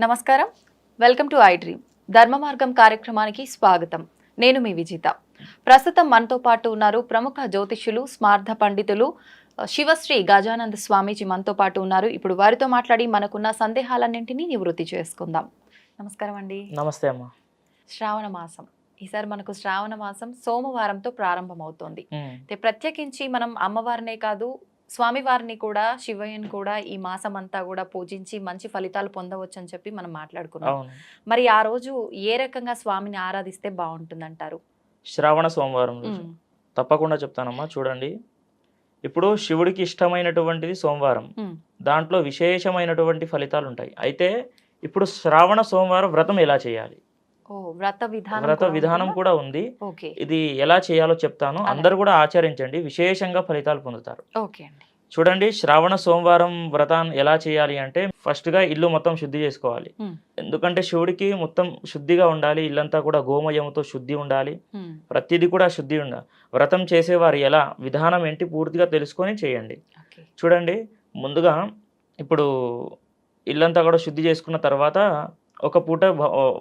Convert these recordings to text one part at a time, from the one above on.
నమస్కారం. Welcome to I dream. ధర్మ మార్గం కార్యక్రమానికి స్వాగతం. నేను మీ విజిత. ప్రస్తుతం మనతో పాటు ఉన్నారు ప్రముఖ జ్యోతిష్యులు, స్మార్థ పండితులు శివశ్రీ గజానంద స్వామీజీ మనతో పాటు ఉన్నారు. ఇప్పుడు వారితో మాట్లాడి మనకున్న సందేహాలన్నింటినీ నివృత్తి చేసుకుందాం. నమస్కారం అండి. నమస్తే అమ్మా. శ్రావణ మాసం ఈసారి మనకు శ్రావణ మాసం సోమవారంతో ప్రారంభమవుతోంది. ప్రత్యేకించి మనం అమ్మవారినే కాదు స్వామివారిని కూడా, శివయ్యని కూడా ఈ మాసం అంతా కూడా పూజించి మంచి ఫలితాలు పొందవచ్చు అని చెప్పి మనం మాట్లాడుకున్నాం. మరి ఆ రోజు ఏ రకంగా స్వామిని ఆరాధిస్తే బాగుంటుందంటారు? శ్రావణ సోమవారం రోజు తప్పకుండా చెప్తానమ్మా. చూడండి, ఇప్పుడు శివుడికి ఇష్టమైనటువంటిది సోమవారం, దాంట్లో విశేషమైనటువంటి ఫలితాలు ఉంటాయి. అయితే ఇప్పుడు శ్రావణ సోమవారం వ్రతం ఎలా చేయాలి, వ్రత విధానం కూడా ఉంది. ఇది ఎలా చేయాలో చెప్తాను. అందరు కూడా ఆచరించండి, విశేషంగా ఫలితాలు పొందుతారు. చూడండి, శ్రావణ సోమవారం వ్రతాన్ని ఎలా చేయాలి అంటే, ఫస్ట్ గా ఇల్లు మొత్తం శుద్ధి చేసుకోవాలి. ఎందుకంటే శివుడికి మొత్తం శుద్ధిగా ఉండాలి, ఇల్లంతా కూడా గోమయంతో శుద్ధి ఉండాలి, ప్రతిదీ కూడా శుద్ధి ఉండాలి. వ్రతం చేసేవారు ఎలా విధానం ఏంటి పూర్తిగా తెలుసుకొని చేయండి. చూడండి, ముందుగా ఇప్పుడు ఇల్లంతా కూడా శుద్ధి చేసుకున్న తర్వాత ఒక పూట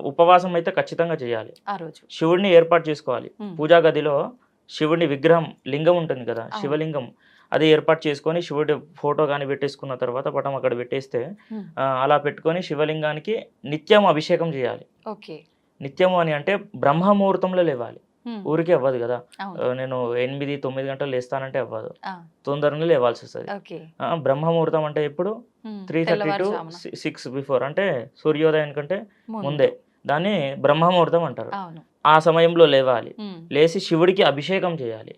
ఉపవాసం అయితే ఖచ్చితంగా చేయాలి. ఆ రోజు శివుడిని ఏర్పాటు చేసుకోవాలి. పూజా గదిలో శివుడిని విగ్రహం, లింగం ఉంటుంది కదా, శివలింగం, అది ఏర్పాటు చేసుకొని శివుడి ఫోటో కానీ పెట్టేసుకున్న తర్వాత పటం అక్కడ పెట్టేస్తే అలా పెట్టుకొని శివలింగానికి నిత్యం అభిషేకం చేయాలి. నిత్యము అని అంటే బ్రహ్మముహూర్తంలో లేవాలి. ఊరికే అవ్వదు కదా, నేను 8-9 గంటలు లేస్తానంటే అవ్వదు, తొందరగా లేవాల్సి వస్తుంది. బ్రహ్మముహూర్తం అంటే ఎప్పుడు 3:30 to 6 బిఫోర్, అంటే సూర్యోదయం కంటే ముందే, దాన్ని బ్రహ్మముహూర్తం అంటారు. ఆ సమయంలో లేవాలి, లేచి శివుడికి అభిషేకం చేయాలి.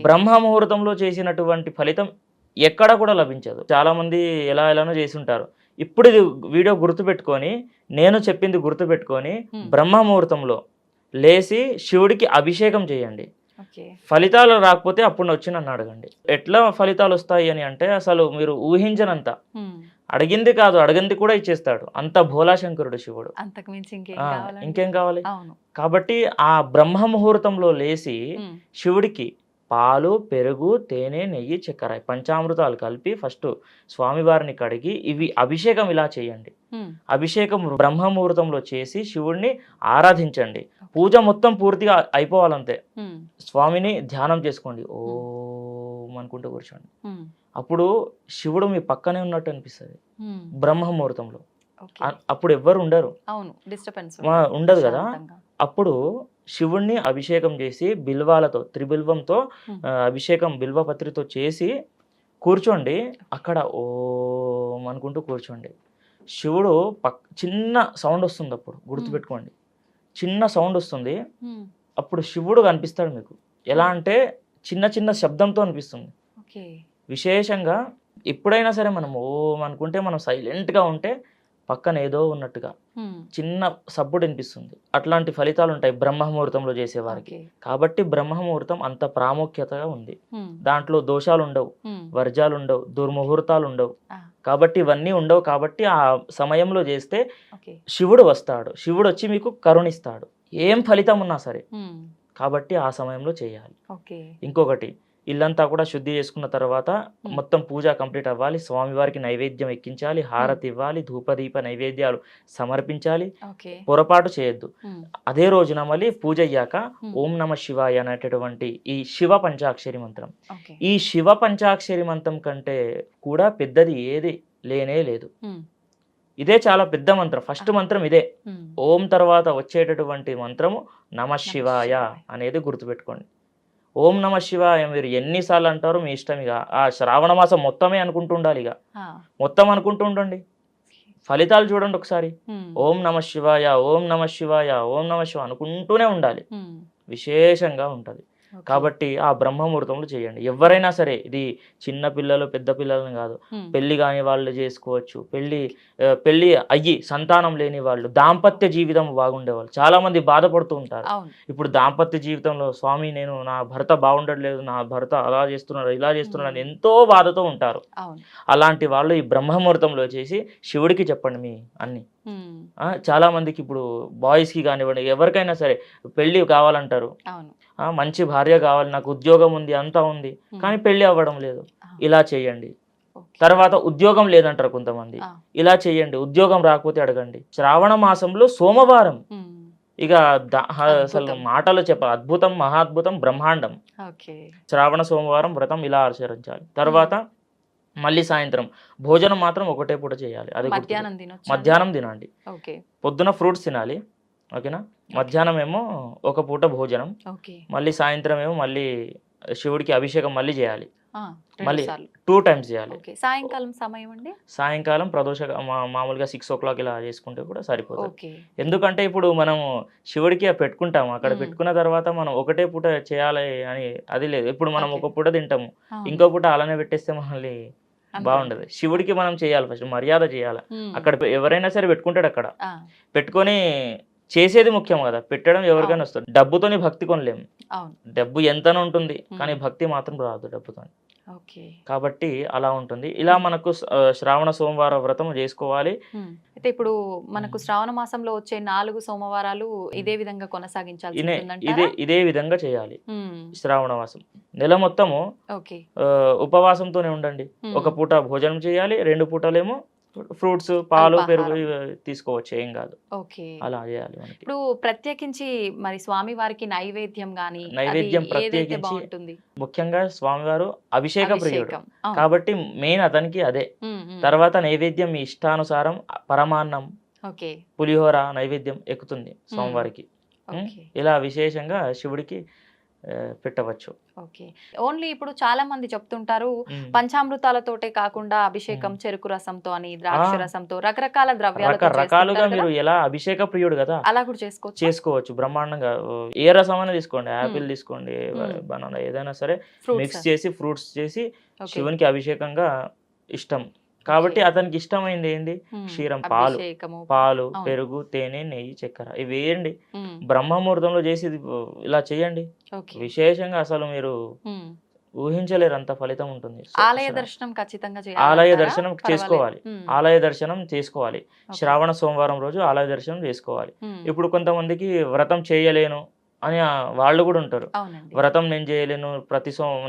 బ్రహ్మముహూర్తంలో చేసినటువంటి ఫలితం ఎక్కడ కూడా లభించదు. చాలా మంది ఎలానో చేసి ఉంటారు. ఇప్పుడు ఇది వీడియో గుర్తుపెట్టుకొని, నేను చెప్పింది గుర్తుపెట్టుకొని బ్రహ్మముహూర్తంలో లేచి శివుడికి అభిషేకం చేయండి. ఫలితాలు రాకపోతే అప్పుడు వచ్చి నన్ను అడగండి. ఎట్లా ఫలితాలు వస్తాయి అని అంటే, అసలు మీరు ఊహించనంత, అడిగింది కాదు అడగంది కూడా ఇచ్చేస్తాడు. అంత భోలాశంకరుడు శివుడు, ఇంకేం కావాలి. కాబట్టి ఆ బ్రహ్మ ముహూర్తంలో లేచి శివుడికి పాలు, పెరుగు, తేనె, నెయ్యి, చక్కెర, పంచామృతాలు కలిపి ఫస్ట్ స్వామివారిని కడిగి ఇవి అభిషేకం ఇలా చేయండి. అభిషేకం బ్రహ్మముహూర్తంలో చేసి శివుడిని ఆరాధించండి. పూజ మొత్తం పూర్తిగా అయిపోవాలంతే. స్వామిని ధ్యానం చేసుకోండి, ఓం అనుకుంటూ కూర్చోండి. అప్పుడు శివుడు మీ పక్కనే ఉన్నట్టు అనిపిస్తుంది బ్రహ్మముహూర్తంలో. అప్పుడు ఎవ్వరు ఉండరు, ఉండదు కదా. అప్పుడు శివుణ్ణి అభిషేకం చేసి బిల్వాలతో, త్రిబిల్వంతో అభిషేకం బిల్వపత్రితో చేసి కూర్చోండి. అక్కడ ఓం అనుకుంటూ కూర్చోండి. శివుడు చిన్న సౌండ్ వస్తుంది, అప్పుడు గుర్తుపెట్టుకోండి, చిన్న సౌండ్ వస్తుంది. అప్పుడు శివుడు కనిపిస్తాడు మీకు. ఎలా అంటే చిన్న చిన్న శబ్దంతో అనిపిస్తుంది. విశేషంగా ఎప్పుడైనా సరే మనం ఓం అనుకుంటే, మనం సైలెంట్గా ఉంటే పక్కన ఏదో ఉన్నట్టుగా చిన్న సప్పుడు అనిపిస్తుంది. అట్లాంటి ఫలితాలు ఉంటాయి బ్రహ్మముహూర్తంలో చేసేవారికి. కాబట్టి బ్రహ్మముహూర్తం అంత ప్రాముఖ్యతగా ఉంది. దాంట్లో దోషాలు ఉండవు, వర్జాలు ఉండవు, దుర్ముహూర్తాలు ఉండవు. కాబట్టి ఇవన్నీ ఉండవు. కాబట్టి ఆ సమయంలో చేస్తే శివుడు వస్తాడు, శివుడు వచ్చి మీకు కరుణిస్తాడు, ఏం ఫలితం ఉన్నా సరే. కాబట్టి ఆ సమయంలో చేయాలి. ఇంకొకటి, ఇల్లంతా కూడా శుద్ధి చేసుకున్న తర్వాత మొత్తం పూజ కంప్లీట్ అవ్వాలి. స్వామివారికి నైవేద్యం ఎక్కించాలి, హారతి ఇవ్వాలి, ధూపదీప నైవేద్యాలు సమర్పించాలి. పొరపాటు చేయొద్దు. అదే రోజున మళ్ళీ పూజ అయ్యాక ఓం నమ శివాయ అనేటటువంటి ఈ శివ పంచాక్షరి మంత్రం, ఈ శివ పంచాక్షరి మంత్రం కంటే కూడా పెద్దది ఏది లేనే లేదు. ఇదే చాలా పెద్ద మంత్రం. ఫస్ట్ మంత్రం ఇదే. ఓం తర్వాత వచ్చేటటువంటి మంత్రము నమ శివాయ అనేది గుర్తుపెట్టుకోండి. ఓం నమ శివాయ మీరు ఎన్నిసార్లు అంటారో మీ ఇష్టం. ఇక ఆ శ్రావణ మాసం మొత్తమే అనుకుంటూ ఉండాలి. ఇక మొత్తం అనుకుంటూ ఉండండి. ఫలితాలు చూడండి ఒకసారి. ఓం నమ శివాయ, ఓం నమ శివాయ, ఓం నమ శివ అనుకుంటూనే ఉండాలి. విశేషంగా ఉంటుంది. కాబట్టి ఆ బ్రహ్మముహూర్తంలో చేయండి. ఎవరైనా సరే, ఇది చిన్న పిల్లలు పెద్ద పిల్లలని కాదు, పెళ్లి కాని వాళ్ళు చేసుకోవచ్చు, పెళ్లి అయ్యి సంతానం లేని వాళ్ళు, దాంపత్య జీవితం బాగుండేవాళ్ళు చాలా మంది బాధపడుతూ ఉంటారు. ఇప్పుడు దాంపత్య జీవితంలో స్వామి నేను నా భర్త బాగుండట్లేదు, నా భర్త అలా చేస్తున్నాడు ఇలా చేస్తున్నాడు అని ఎంతో బాధతో ఉంటారు. అలాంటి వాళ్ళు ఈ బ్రహ్మముహూర్తంలో చేసి శివుడికి చెప్పండి మీ అన్ని. చాలా మందికి ఇప్పుడు బాయ్స్కి కానివ్వండి, ఎవరికైనా సరే పెళ్లి కావాలంటారు, మంచి భార్య కావాలి, నాకు ఉద్యోగం ఉంది, అంతా ఉంది, కానీ పెళ్లి అవ్వడం లేదు. ఇలా చేయండి. ఓకే. తర్వాత ఉద్యోగం లేదంటారు కొంతమంది, ఆ. ఇలా చేయండి. ఉద్యోగం రాకపోతే అడగండి. శ్రావణ మాసంలో సోమవారం ఉమ్. ఇక అసలు అద్భుతం. మాటలు చెప్పాలి, అద్భుతం, మహాద్భుతం, బ్రహ్మాండం. ఓకే. శ్రావణ సోమవారం వ్రతం ఇలా ఆచరించాలి. తర్వాత మళ్ళీ సాయంత్రం భోజనం మాత్రం ఒకటే పూట చేయాలి, అది మధ్యాహ్నం తినొచ్చా అండి? మధ్యాహ్నం తినండి. ఓకే. పొద్దున ఫ్రూట్స్ తినాలి, ఓకేనా. మధ్యాహ్నం ఏమో ఒక పూట భోజనం, ఓకే. మళ్ళీ సాయంత్రం ఏమో మళ్ళీ శివుడికి అభిషేకం మళ్ళీ చేయాలి, ఆ, మళ్ళీ 2 సార్లు. 2 టైమ్స్ చేయాలి. ఓకే. సాయంకాలం సమయం అండి? సాయంకాలం ప్రదోష మామూలుగా 6 o'clock ఇలా చేసుకుంటే కూడా సరిపోతుంది. ఓకే. ఎందుకంటే ఇప్పుడు మనం శివుడికి పెట్టుకుంటాము, అక్కడ పెట్టుకున్న తర్వాత మనం ఒకటే పూట చేయాలి అని అది లేదు. ఇప్పుడు మనం ఓకే. ఒక పూట తింటాము, అవును. ఇంకో పూట అలానే పెట్టేస్తే మళ్ళీ అంతే. బాగుండదు. శివుడికి మనం చేయాలి, ఫస్ట్ మర్యాద చేయాలి. అక్కడ ఎవరైనా సరే పెట్టుకుంటాడు, అక్కడ ఆ, పెట్టుకొని చేసేది ముఖ్యం కదా. పెట్టడం ఎవరికైనా వస్తుంది. డబ్బుతోని భక్తి కొనలేము. అవును. డబ్బు ఎంతనో ఉంటుంది, కానీ భక్తి మాత్రం రాదు డబ్బుతో. ఓకే. కాబట్టి అలా ఉంటుంది. ఇలా మనకు శ్రావణ సోమవార వ్రతం చేసుకోవాలి. అయితే ఇప్పుడు మనకు శ్రావణ మాసంలో వచ్చే 4 సోమవారాలు ఇదే విధంగా కొనసాగించాల్సి ఉంటుందంటారా? ఇదే విధంగా చేయాలి. ఉమ్. శ్రావణ మాసం నెల మొత్తము ఓకే. ఉపవాసంతోనే ఉండండి. ఒక పూట భోజనం చేయాలి, 2 పూటలేమో ఫ్రూట్స్, పాలు, పెరుగు అల్పాహారం. తీసుకోవచ్చు, ఏం కాదు. ఓకే. అలా చేయాలి మనకి. ఇప్పుడు ప్రత్యేకించి మరి స్వామి వారికి నైవేద్యం గాని నైవేద్యం అది ఏదైతే ప్రత్యేకించి బాగుంటుంది? ముఖ్యంగా స్వామివారు అభిషేక ప్రియుడు అభిషేకం. అవును. కాబట్టి మెయిన్ అతనికి అదే. తర్వాత నైవేద్యం మీ ఇష్టానుసారం పరమాన్నం, ఓకే. పులిహోర నైవేద్యం ఎక్కుతుంది స్వామివారికి. ఓకే. ఇలా విశేషంగా శివుడికి పెట్టవచ్చు. ఓకే. ఓన్లీ ఇప్పుడు చాలా మంది చెప్తుంటారు పంచామృతాలతోటే కాకుండా అభిషేకం చెరుకు రసంతో అని, ద్రాక్ష రసంతో, రకరకాల ద్రవ్యాలతో రకరకాలుగా చేస్తుంటారు మీరు కదా? ఎలా అభిషేక ప్రియుడు కదా, అలా కూడా చేసుకోవచ్చు బ్రహ్మాండంగా. ఏ రసమైనా తీసుకోండి, యాపిల్ తీసుకోండి, బనానా, ఏదైనా సరే మిక్స్ చేసి ఫ్రూట్స్ చేసి శివునికి అభిషేకంగా ఇష్టం. కాబట్టి అతనికి ఇష్టమైంది ఏంది? క్షీరం, పాలు, పెరుగు, తేనె, నెయ్యి, చక్కెర ఇవి వేయండి. బ్రహ్మముహూర్తంలో చేసి ఇలా చేయండి. విశేషంగా అసలు మీరు ఊహించలేరు, అంత ఫలితం ఉంటుంది. ఆలయ దర్శనం ఖచ్చితంగా చేయాలి. ఆలయ దర్శనం చేసుకోవాలి. ఆలయ దర్శనం చేసుకోవాలి. శ్రావణ సోమవారం రోజు ఆలయ దర్శనం చేసుకోవాలి. ఇప్పుడు కొంతమందికి వ్రతం చేయలేను అని వాళ్ళు కూడా ఉంటారు. వ్రతం నేను చేయలేను,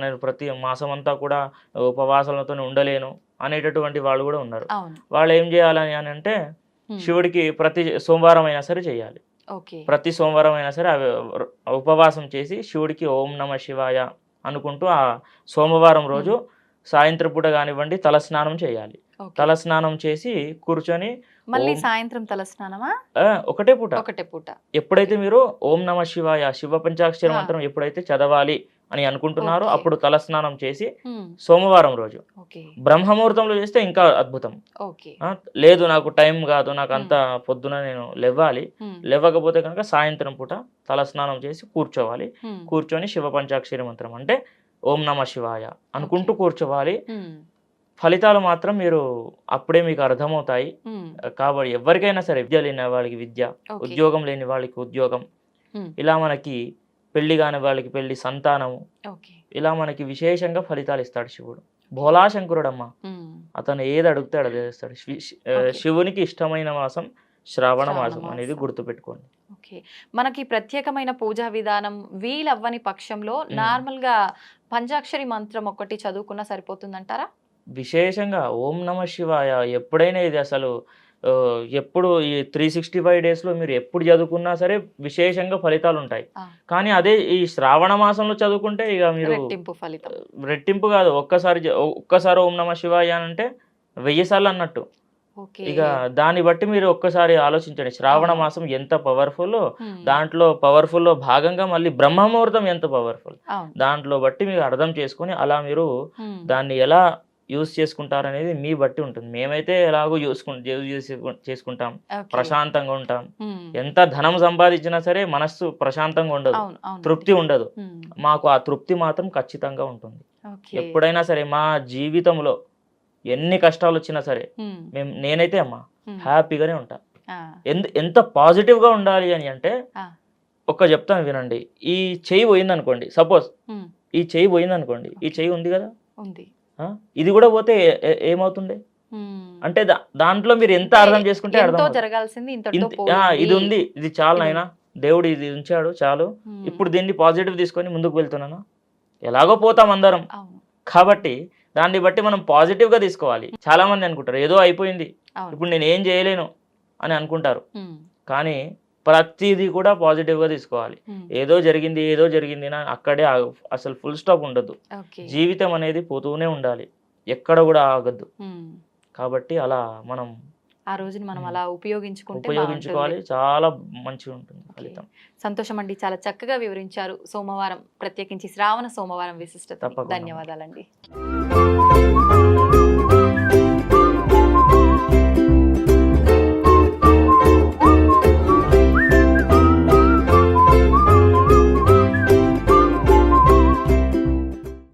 నేను ప్రతి మాసం అంతా కూడా ఉపవాసాలతో ఉండలేను అనేటటువంటి వాళ్ళు కూడా ఉన్నారు. వాళ్ళు ఏం చేయాలని అని అంటే శివుడికి ప్రతి సోమవారం అయినా సరే చేయాలి. ప్రతి సోమవారం అయినా సరే ఉపవాసం చేసి శివుడికి ఓం నమ శివాయ అనుకుంటూ ఆ సోమవారం రోజు సాయంత్రం పూట కానివ్వండి తలస్నానం చేయాలి. తలస్నానం చేసి కూర్చొని మళ్ళీ సాయంత్రం తలస్నానమా? ఒకటే పూట. ఎప్పుడైతే మీరు ఓం నమ శివాయ, శివ పంచాక్షరి మంత్రం ఎప్పుడైతే చదవాలి అని అనుకుంటున్నారో అప్పుడు తలస్నానం చేసి సోమవారం రోజు బ్రహ్మముహూర్తంలో చేస్తే ఇంకా అద్భుతం. లేదు నాకు టైం కాదు, నాకు అంత పొద్దున నేను లేవకపోతే కనుక సాయంత్రం పూట తలస్నానం చేసి కూర్చోవాలి. కూర్చొని శివ పంచాక్షరి మంత్రం అంటే ఓం నమ శివాయ అనుకుంటూ కూర్చోవాలి. ఫలితాలు మాత్రం మీరు అప్పుడే మీకు అర్థమవుతాయి. కాబట్టి ఎవరికైనా సరే విద్య లేని వాళ్ళకి విద్య, ఉద్యోగం లేని వాళ్ళకి ఉద్యోగం, ఇలా మనకి పెళ్లి కాని వాళ్ళకి పెళ్లి, సంతానము, ఇలా మనకి విశేషంగా ఫలితాలు ఇస్తాడు శివుడు. భోలాశంకరుడమ్మ, అతను ఏది అడిగితే అది చేస్తాడు. శివునికి ఇష్టమైన మాసం శ్రావణ మాసం అనేది గుర్తుపెట్టుకోండి. మనకి ప్రత్యేకమైన పూజా విధానం వీలవ్వని పక్షంలో నార్మల్ గా పంచాక్షరి మంత్రం ఒకటి చదువుకున్నా సరిపోతుందంటారా? విశేషంగా ఓం నమ శివాయ ఎప్పుడైనా ఇది అసలు ఎప్పుడు ఈ 365 days లో మీరు ఎప్పుడు చదువుకున్నా సరే విశేషంగా ఫలితాలు ఉంటాయి. కానీ అదే ఈ శ్రావణ మాసంలో చదువుకుంటే ఇక మీరు రెట్టింపు కాదు, ఒక్కసారి ఓం నమ శివాయ అంటే 1000 సార్లు అన్నట్టు. ఇక దాన్ని బట్టి మీరు ఒక్కసారి ఆలోచించండి, శ్రావణ మాసం ఎంత పవర్ఫుల్, దాంట్లో పవర్ఫుల్ లో భాగంగా మళ్ళీ బ్రహ్మముహూర్తం ఎంత పవర్ఫుల్, దాంట్లో బట్టి మీరు అర్థం చేసుకుని అలా మీరు దాన్ని ఎలా యూజ్ చేసుకుంటారనేది మీ బట్టి ఉంటుంది. మేమైతే ఎలాగో చేసుకుంటాం, ప్రశాంతంగా ఉంటాం. ఎంత ధనం సంపాదించినా సరే మనస్సు ప్రశాంతంగా ఉండదు, తృప్తి ఉండదు. మాకు ఆ తృప్తి మాత్రం ఖచ్చితంగా ఉంటుంది. ఎప్పుడైనా సరే మా జీవితంలో ఎన్ని కష్టాలు వచ్చినా సరే నేనైతే అమ్మా హ్యాపీగానే ఉంటా. ఎంత పాజిటివ్ గా ఉండాలి అని అంటే చెప్తాను వినండి. ఈ చెయ్యి పోయిందనుకోండి, సపోజ్ ఈ చెయ్యి పోయిందనుకోండి, ఈ చెయ్యి ఉంది కదా, ఇది కూడా పోతే ఏమవుతుండే అంటే దాంట్లో మీరు ఎంత అర్థం చేసుకుంటే ఇది ఉంది, ఇది చాలు నాయనా, దేవుడు ఇది ఉంచాడు చాలు, ఇప్పుడు దీన్ని పాజిటివ్ తీసుకొని ముందుకు వెళ్తున్నాను, ఎలాగో పోతాం అందరం. కాబట్టి దాన్ని బట్టి మనం పాజిటివ్గా తీసుకోవాలి. చాలా మంది అనుకుంటారు ఏదో అయిపోయింది, అవును. ఇప్పుడు నేను ఏం చేయలేను అని అనుకుంటారు. ఉమ్, కానీ ప్రతిదీ కూడా పాజిటివ్గా తీసుకోవాలి. ఉమ్, ఏదో జరిగింది అని అక్కడే అసలు ఫుల్ స్టాప్ ఉండదు. ఓకే. జీవితం అనేది పోతూనే ఉండాలి, ఎక్కడ కూడా ఆగద్దు. ఉమ్, కాబట్టి అలా మనం ఆ రోజుని మనం అలా ఉపయోగించుకుంటే ఉపయోగించుకోవాలి, బాగుంటుంది. చాలా మంచిగా ఉంటుంది ఫలితం. సంతోషం అండి, చాలా చక్కగా వివరించారు సోమవారం, ప్రత్యేకించి శ్రావణ సోమవారం విశిష్టత. తప్పకుండా. ధన్యవాదాలండి.